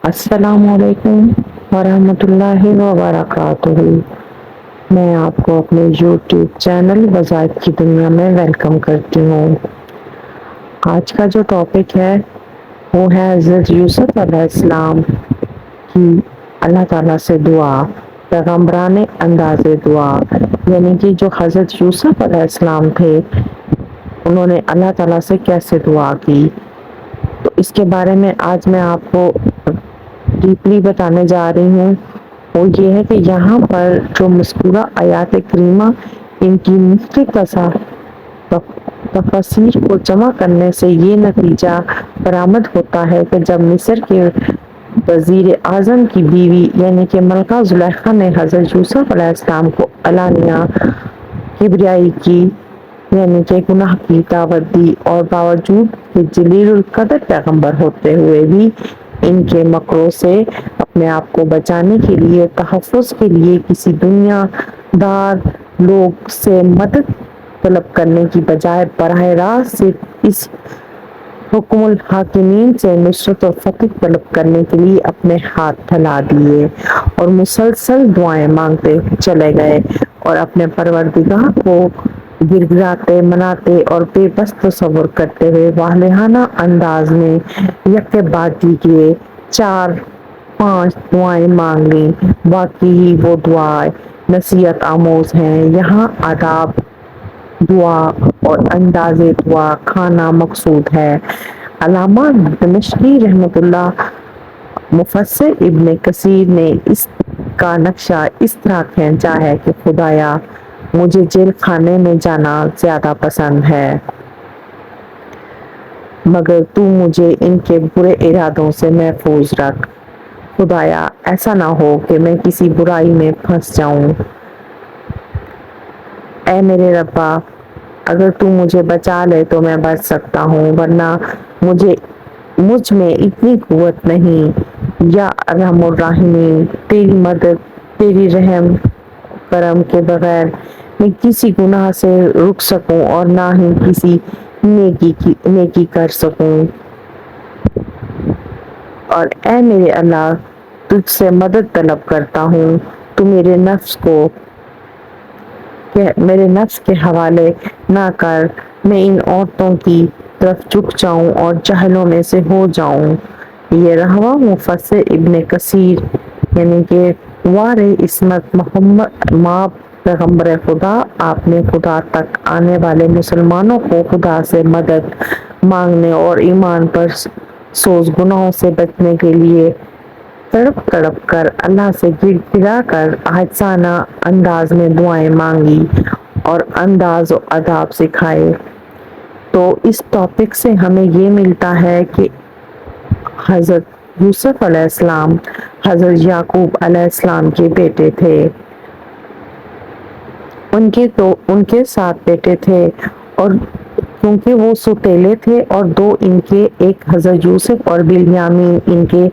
السلام علیکم ورحمۃ اللہ وبرکاتہ۔ میں آپ کو اپنے یوٹیوب چینل وظائف کی دنیا میں ویلکم کرتی ہوں۔ آج کا جو ٹاپک ہے وہ ہے حضرت یوسف علیہ السلام کی اللہ تعالیٰ سے دعا، پیغمبران انداز دعا، یعنی کہ جو حضرت یوسف علیہ السلام تھے انہوں نے اللہ تعالیٰ سے کیسے دعا کی، تو اس کے بارے میں آج میں آپ کو ڈیپلی بتانے جا رہی ہوں۔ وہ یہ ہے کہ یہاں پر جو مذکورہ آیات کریمہ ان کی مختلف تفاسیر کو جمع کرنے سے یہ نتیجہ برآمد ہوتا ہے کہ جب مصر کے وزیر اعظم کی بیوی یعنی کہ ملکہ زلیخا نے حضرت یوسف علیہ السلام کو علانیہ کبریائی کی یعنی کہ گناہ کی دعوت دی، اور باوجود کہ جلیل القدر پیغمبر ہوتے ہوئے بھی ان کے مکروں سے اپنے آپ کو بچانے کے لیے، تحفظ کے لیے کسی دنیا دار لوگ سے مدد طلب کرنے کی بجائے براہ راست صرف اس حکم الحاکمین سے نصرت و فتح طلب کرنے کے لیے اپنے ہاتھ پھیلا دیے اور مسلسل دعائیں مانگتے چلے گئے اور اپنے پروردگار کو گڑگڑاتے مناتے اور بے بس تصور کرتے ہوئے والہانہ انداز میں یک بعد دیگرے 4-5 دعائیں مانگ لیں۔ واقعی وہ دعائیں نصیحت آموز ہیں۔ یہاں آداب دعا اور انداز دعا کھانا مقصود ہے۔ علامہ دمشقی رحمۃ اللہ مفسر ابن کثیر نے اس کا نقشہ اس طرح کھینچا ہے کہ خدایا مجھے جیل خانے میں جانا زیادہ پسند ہے، مگر تو مجھے ان کے برے ارادوں سے محفوظ رکھ۔ خدایا ایسا نہ ہو کہ میں کسی برائی میں پھنس جاؤں۔ اے میرے ربا، اگر تو مجھے بچا لے تو میں بچ سکتا ہوں، ورنہ مجھ میں اتنی قوت نہیں۔ یا ارحم الراحمین، تیری مدد، تیری رحم کرم کے بغیر میں کسی گناہ سے رک سکوں اور نہ ہی کسی نیکی کر سکوں۔ اور اے میرے اللہ، تجھ سے مدد طلب کرتا ہوں، تو میرے نفس کے حوالے نہ کر، میں ان عورتوں کی طرف جھک جاؤں اور جاہلوں میں سے ہو جاؤں۔ یہ رہا مفسر ابن کثیر یعنی کہ وارث عصمت محمد ماب پیغمبر خدا، آپ نے خدا تک آنے والے مسلمانوں کو خدا سے مدد مانگنے اور ایمان پر سوز گناہوں سے بچنے کے لیے تڑپ تڑپ کر اللہ سے گڑ گڑا کر آجزانہ انداز میں دعائیں مانگی اور انداز و آداب سکھائے۔ تو اس ٹاپک سے ہمیں یہ ملتا ہے کہ حضرت یوسف علیہ السلام حضرت یعقوب علیہ السلام کے بیٹے تھے۔ ان کے 7 بیٹے تھے، اور کیونکہ وہ سوتیلے تھے اور 2 ان کے، ایک حضرت یوسف اور بلیامین ان کے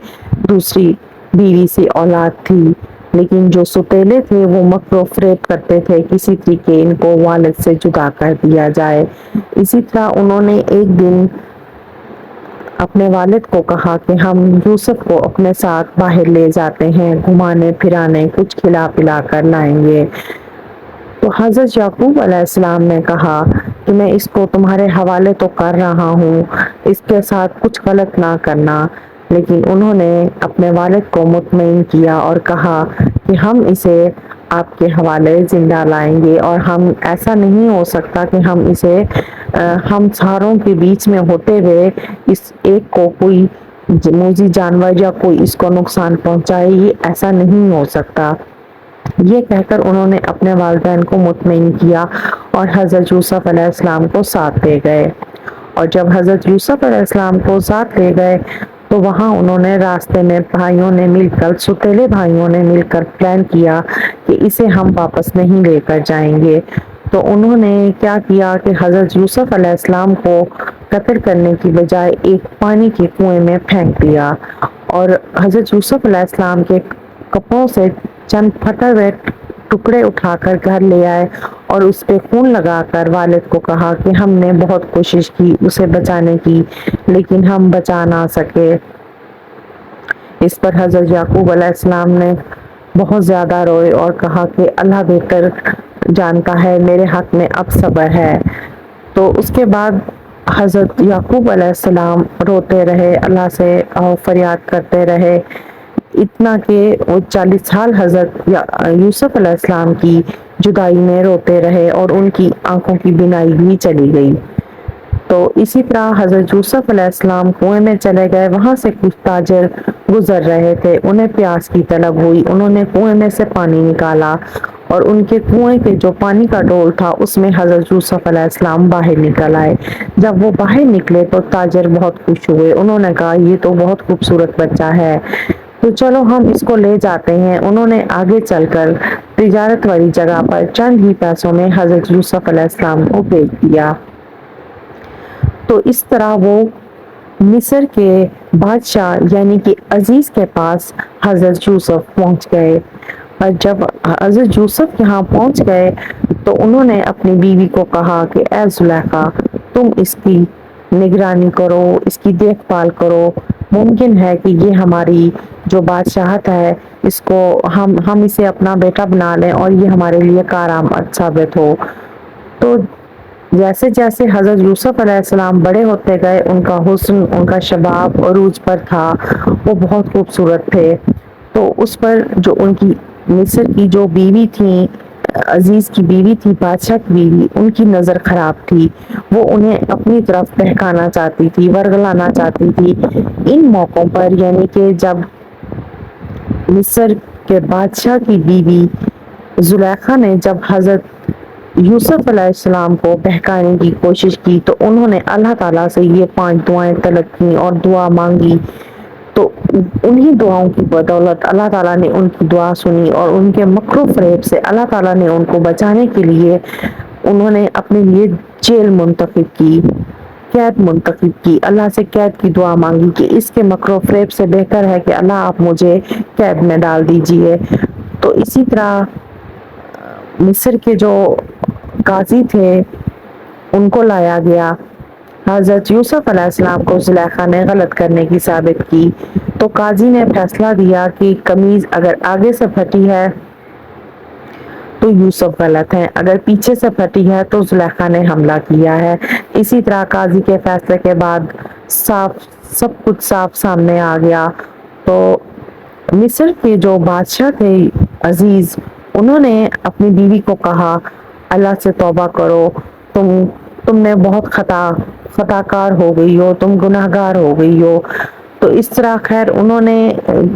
دوسری بیوی سے اولاد تھی، لیکن جو سوتیلے تھے وہ مکر و فریب کرتے تھے کسی طریقے ان کو والد سے جدا کر دیا جائے۔ اسی طرح انہوں نے ایک دن اپنے والد کو کہا کہ ہم یوسف کو اپنے ساتھ باہر لے جاتے ہیں، گھمانے پھرانے، کچھ کھلا پلا کر لائیں گے۔ تو حضرت یعقوب علیہ السلام نے کہا کہ میں اس کو تمہارے حوالے تو کر رہا ہوں، اس کے ساتھ کچھ غلط نہ کرنا، لیکن انہوں نے اپنے والد کو مطمئن کیا اور کہا کہ ہم اسے آپ کے حوالے زندہ لائیں گے، اور ایسا نہیں ہو سکتا کہ ہم اسے ہم ساروں کے بیچ میں ہوتے ہوئے اس ایک کو کوئی موذی جانور یا کوئی اس کو نقصان پہنچائے، یہ ایسا نہیں ہو سکتا۔ یہ کہہ کر انہوں نے اپنے والدین کو مطمئن کیا اور حضرت یوسف علیہ السلام کو ساتھ لے گئے۔ اور جب حضرت یوسف علیہ السلام کو ساتھ لے گئے تو وہاں انہوں نے راستے میں ستیلے بھائیوں نے مل کر پلان کیا کہ اسے ہم واپس نہیں لے کر جائیں گے۔ تو انہوں نے کیا کیا کہ حضرت یوسف علیہ السلام کو قتل کرنے کی بجائے ایک پانی کے کنویں میں پھینک دیا، اور حضرت یوسف علیہ السلام کے کپڑوں سے چند پھٹے ہوئے ٹکڑے اٹھا کر گھر لے آئے اور اس پہ خون لگا کر والد کو کہا کہ ہم نے بہت کوشش کی اسے بچانے کی، لیکن ہم بچا نہ سکے۔ اس پر حضرت یعقوب علیہ السلام نے بہت زیادہ روئے اور کہا کہ اللہ بہتر جانتا ہے، میرے حق میں اب صبر ہے۔ تو اس کے بعد حضرت یعقوب علیہ السلام روتے رہے، اللہ سے فریاد کرتے رہے، اتنا کہ وہ 40 سال حضرت یوسف علیہ السلام کی جدائی میں روتے رہے اور ان کی آنکھوں کی بینائی بھی چلی گئی۔ تو اسی طرح حضرت یوسف علیہ السلام کنویں میں چلے گئے، وہاں سے کچھ تاجر گزر رہے تھے، انہیں پیاس کی طلب ہوئی، انہوں نے کنویں میں سے پانی نکالا اور ان کے کنویں کے جو پانی کا ڈول تھا اس میں حضرت یوسف علیہ السلام باہر نکل آئے۔ جب وہ باہر نکلے تو تاجر بہت خوش ہوئے، انہوں نے کہا یہ تو بہت خوبصورت بچہ ہے، تو چلو ہم اس کو لے جاتے ہیں۔ انہوں نے آگے چل کر تجارت والی جگہ پر چند ہی پیسوں میں حضرت یوسف علیہ السلام کو بیچ دیا۔ تو اس طرح وہ مصر کے بادشاہ یعنی کہ عزیز کے پاس حضرت یوسف پہنچ گئے، اور جب حضرت یوسف یہاں پہنچ گئے تو انہوں نے اپنی بیوی کو کہا کہ اے زلیخا، تم اس کی نگرانی کرو، اس کی دیکھ بھال کرو، ممکن ہے کہ یہ ہماری جو بادشاہت ہے اس کو ہم اسے اپنا بیٹا بنا لیں اور یہ ہمارے لیے کارآمد ثابت ہو۔ تو جیسے جیسے حضرت یوسف علیہ السلام بڑے ہوتے گئے، ان کا حسن، ان کا شباب عروج پر تھا، وہ بہت خوبصورت تھے۔ تو اس پر جو ان کی مصر کی جو بیوی تھی، عزیز کی بیوی تھی، بادشاہ کی بیوی، ان کی نظر خراب تھی، وہ انہیں اپنی طرف بہکانا چاہتی تھی، ورگلانا چاہتی تھی۔ ان موقعوں پر یعنی کہ جب مصر کے بادشاہ کی بیوی زلیخا نے جب حضرت یوسف علیہ السلام کو بہکانے کی کوشش کی تو انہوں نے اللہ تعالیٰ سے یہ 5 دعائیں طلب کی اور دعا مانگی، تو انہی دعاؤں کی بدولت اللہ تعالیٰ نے ان کی دعا سنی اور ان کے مکر و فریب سے اللہ تعالیٰ نے ان کو بچانے کے لیے انہوں نے اپنے لیے جیل منتخب کی، قید منتخب کی، اللہ سے قید کی دعا مانگی کہ اس کے مکر و فریب سے بہتر ہے کہ اللہ آپ مجھے قید میں ڈال دیجئے۔ تو اسی طرح مصر کے جو قاضی تھے ان کو لایا گیا، حضرت یوسف علیہ السلام کو زلیخا نے غلط کرنے کی ثابت کی، تو قاضی نے فیصلہ دیا کہ قمیض اگر آگے سے پھٹی ہے تو یوسف غلط ہے، اگر پیچھے سے پھٹی ہے تو زلیخا نے حملہ کیا ہے۔ اسی طرح قاضی کے فیصلے کے بعد سب کچھ صاف سامنے آ گیا۔ تو مصر کے جو بادشاہ تھے عزیز، انہوں نے اپنی بیوی کو کہا اللہ سے توبہ کرو، تم نے بہت خطا کار ہو گئی ہو، تم گناہ گار ہو گئی ہو۔ تو اس طرح خیر انہوں نے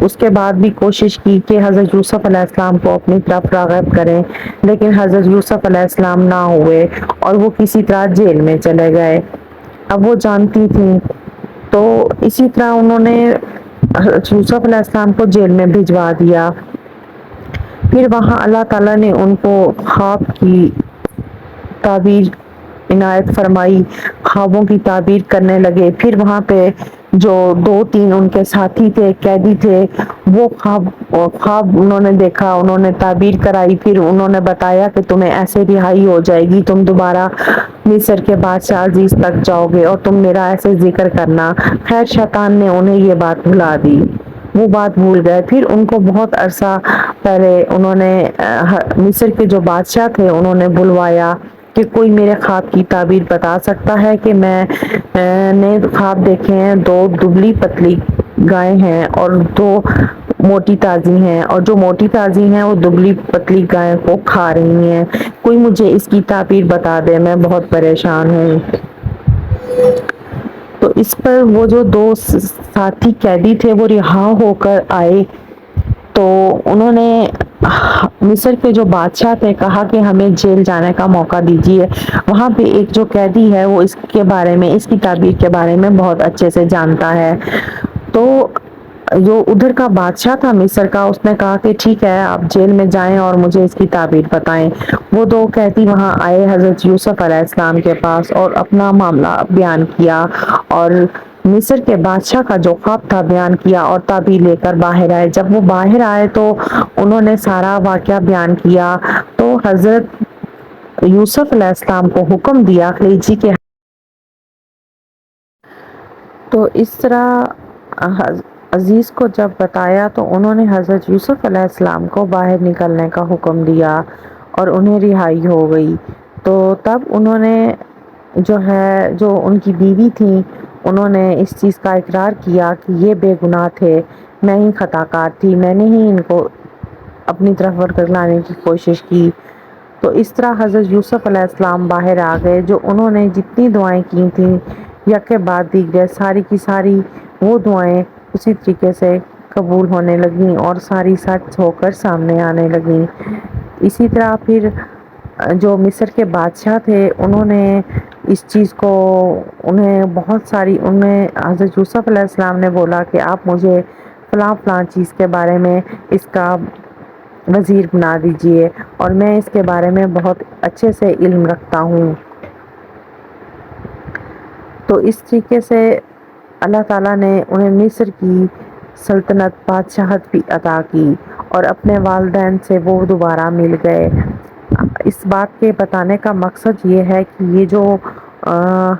اس کے بعد بھی کوشش کی کہ حضرت یوسف علیہ السلام کو اپنی طرف راغب کریں، لیکن حضرت یوسف علیہ السلام نہ ہوئے اور وہ کسی طرح جیل میں چلے گئے۔ اب وہ جانتی تھیں، تو اسی طرح انہوں نے حضرت یوسف علیہ السلام کو جیل میں بھجوا دیا۔ پھر وہاں اللہ تعالیٰ نے ان کو خواب کی تعبیر عنایت فرمائی، خوابوں کی تعبیر کرنے لگے۔ پھر وہاں پہ جو 2-3 ان کے ساتھی تھے، قیدی تھے، وہ خواب انہوں نے دیکھا، انہوں نے تعبیر کرائی، پھر انہوں نے بتایا کہ تمہیں ایسے رہائی ہو جائے گی، تم دوبارہ مصر کے بادشاہ عزیز تک جاؤ گے اور تم میرا ایسے ذکر کرنا۔ خیر شیطان نے انہیں یہ بات بھلا دی، وہ بات بھول گئے۔ پھر ان کو بہت عرصہ پہلے انہوں نے مصر کے جو بادشاہ تھے انہوں نے بلوایا کہ کوئی میرے خواب کی تعبیر بتا سکتا ہے کہ میں نے خواب دیکھے ہیں 2 دبلی پتلی گائیں ہیں اور 2 موٹی تازی ہیں، اور جو موٹی تازی ہیں وہ دبلی پتلی گائیں کو کھا رہی ہیں، کوئی مجھے اس کی تعبیر بتا دے، میں بہت پریشان ہوں۔ تو اس پر وہ جو 2 ساتھی قیدی تھے وہ رہا ہو کر آئے، تو انہوں نے مصر کے جو بادشاہ تھے کہا کہ ہمیں جیل جانے کا موقع دیجیے۔ وہاں پہ ایک جو قیدی ہے وہ اس کے بارے میں، اس کی تعبیر کے بارے میں بہت اچھے سے جانتا ہے۔ تو جو ادھر کا بادشاہ تھا مصر کا، اس نے کہا کہ ٹھیک ہے آپ جیل میں جائیں اور مجھے اس کی تعبیر بتائیں۔ وہ 2 قیدی وہاں آئے حضرت یوسف علیہ السلام کے پاس اور اپنا معاملہ بیان کیا، اور مصر کے بادشاہ کا جو خواب تھا بیان کیا اور تعبیر لے کر باہر آئے۔ جب وہ باہر آئے تو انہوں نے سارا واقعہ بیان کیا، تو حضرت یوسف علیہ السلام کو حکم دیا خلیجی کے، تو اس طرح عزیز کو جب بتایا تو انہوں نے حضرت یوسف علیہ السلام کو باہر نکلنے کا حکم دیا اور انہیں رہائی ہو گئی۔ تو تب انہوں نے جو ان کی بیوی تھی انہوں نے اس چیز کا اقرار کیا کہ یہ بے گناہ تھے، میں ہی خطا کار تھی، میں نے ہی ان کو اپنی طرف ورگلانے کی کوشش کی۔ تو اس طرح حضرت یوسف علیہ السلام باہر آ گئے، جو انہوں نے جتنی دعائیں کی تھیں یک کے بعد دیگر ساری کی ساری وہ دعائیں اسی طریقے سے قبول ہونے لگیں اور ساری سچ ہو کر سامنے آنے لگیں۔ اسی طرح پھر جو مصر کے بادشاہ تھے انہوں نے اس چیز کو انہیں حضرت یوسف علیہ السلام نے بولا کہ آپ مجھے فلاں فلاں چیز کے بارے میں اس کا وزیر بنا دیجئے اور میں اس کے بارے میں بہت اچھے سے علم رکھتا ہوں۔ تو اس طریقے سے اللہ تعالیٰ نے انہیں مصر کی سلطنت بادشاہت بھی عطا کی اور اپنے والدین سے وہ دوبارہ مل گئے۔ اس بات کے بتانے کا مقصد یہ ہے کہ یہ جو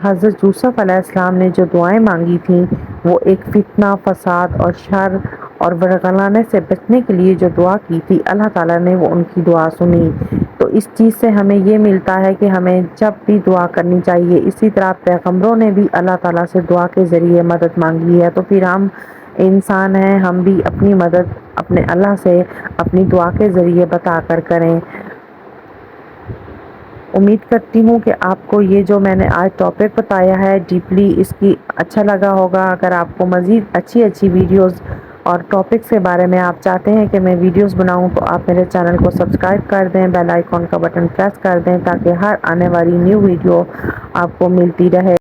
حضرت یوسف علیہ السلام نے جو دعائیں مانگی تھیں وہ ایک فتنہ، فساد اور شر اور ورگلانے سے بچنے کے لیے جو دعا کی تھی، اللہ تعالیٰ نے وہ ان کی دعا سنی۔ تو اس چیز سے ہمیں یہ ملتا ہے کہ ہمیں جب بھی دعا کرنی چاہیے۔ اسی طرح پیغمبروں نے بھی اللہ تعالیٰ سے دعا کے ذریعے مدد مانگی ہے، تو پھر ہم انسان ہیں، ہم بھی اپنی مدد اپنے اللہ سے اپنی دعا کے ذریعے بتا کر کریں۔ امید کرتی ہوں کہ آپ کو یہ جو میں نے آج ٹاپک بتایا ہے ڈیپلی اس کی اچھا لگا ہوگا۔ اگر آپ کو مزید اچھی ویڈیوز اور ٹاپک کے بارے میں آپ چاہتے ہیں کہ میں ویڈیوز بناؤں تو آپ میرے چینل کو سبسکرائب کر دیں، بیل آئیکن کا بٹن پریس کر دیں تاکہ ہر آنے والی نیو ویڈیو آپ کو ملتی رہے۔